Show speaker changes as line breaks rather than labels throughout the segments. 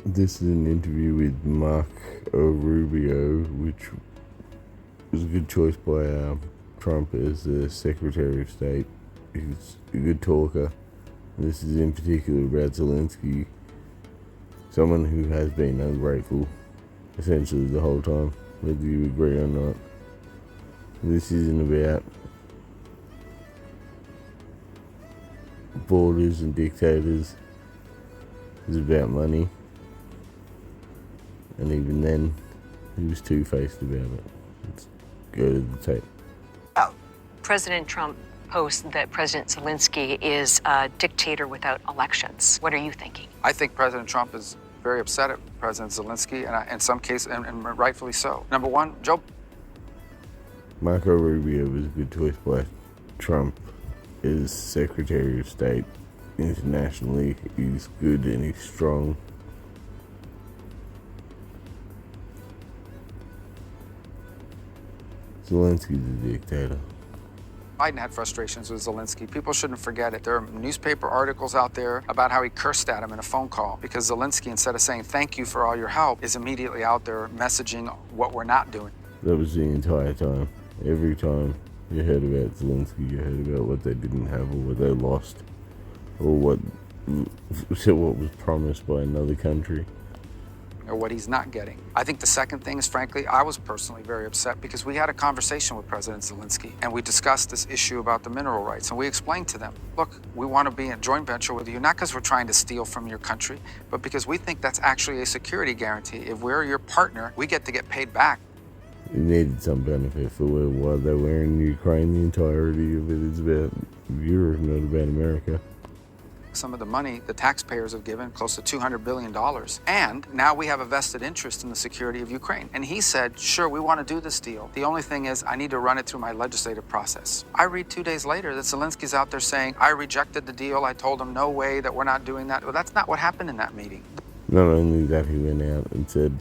This is an interview with Marco Rubio, which was a good choice by Trump as the Secretary of State. He's a good talker. This is in particular about Zelensky, someone who has been ungrateful essentially the whole time, whether you agree or not. This isn't about borders and dictators. It's about money. And even then, he was two-faced about it. Let's go to the tape.
President Trump posts that President Zelensky is a dictator without elections. What are you thinking?
I think President Trump is very upset at President Zelensky, and in some cases, and rightfully so. Number one,
Marco Rubio was a good choice by Trump as Secretary of State. Internationally, he's good and he's strong. Zelensky's a dictator.
Biden had frustrations with Zelensky. People shouldn't forget it. There are newspaper articles out there about how he cursed at him in a phone call because Zelensky, instead of saying thank you for all your help, is immediately out there messaging what we're not doing.
That was the entire time. Every time you heard about Zelensky, you heard about what they didn't have or what they lost or what was promised by another country.
Or what he's not getting. I think the second thing is, frankly, I was personally very upset because we had a conversation with President Zelensky and we discussed this issue about the mineral rights, and we explained to them, look, we want to be in a joint venture with you, not because we're trying to steal from your country, but because we think that's actually a security guarantee. If we're your partner, we get to get paid back.
It needed some benefit for while they were in Ukraine. The entirety of it is about Europe, not about America.
Some of the money the taxpayers have given, close to $200 billion. And now we have a vested interest in the security of Ukraine. And he said, sure, we want to do this deal. The only thing is I need to run it through my legislative process. I read 2 days later that Zelensky's out there saying, I rejected the deal. I told him no way that we're not doing that. Well, that's not what happened in that meeting.
Not only that, he went out and said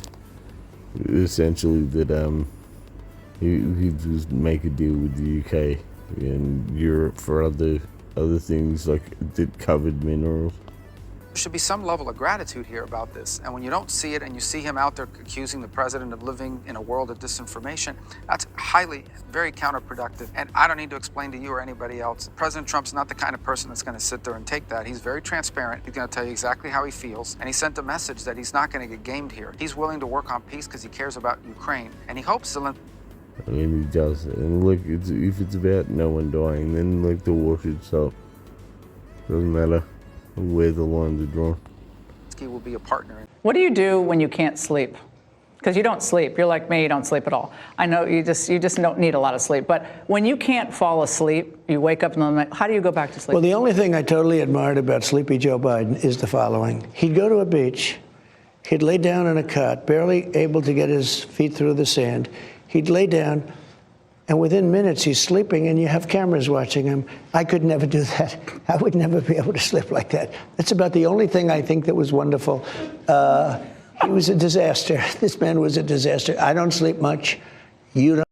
essentially that he'd just make a deal with the UK and Europe for other things like that covered minerals.
There should be some level of gratitude here about this. And when you don't see it and you see him out there accusing the president of living in a world of disinformation, that's very counterproductive. And I don't need to explain to you or anybody else. President Trump's not the kind of person that's going to sit there and take that. He's very transparent. He's going to tell you exactly how he feels. And he sent a message that he's not going to get gamed here. He's willing to work on peace because he cares about Ukraine. And he hopes Zelensky.
I mean, he does. And look, if it's about no one dying, then like the war should stop. Doesn't matter where the lines are drawn.
He will be a partner.
What do you do when you can't sleep? Because you don't sleep. You're like me, you don't sleep at all. I know you just don't need a lot of sleep. But when you can't fall asleep, you wake up in the night, how do you go back to sleep?
Well, the only thing I totally admired about Sleepy Joe Biden is the following. He'd go to a beach, he'd lay down in a cot, barely able to get his feet through the sand. He'd lay down, and within minutes he's sleeping, and you have cameras watching him. I could never do that. I would never be able to sleep like that. That's about the only thing I think that was wonderful. He was a disaster. This man was a disaster. I don't sleep much. You don't.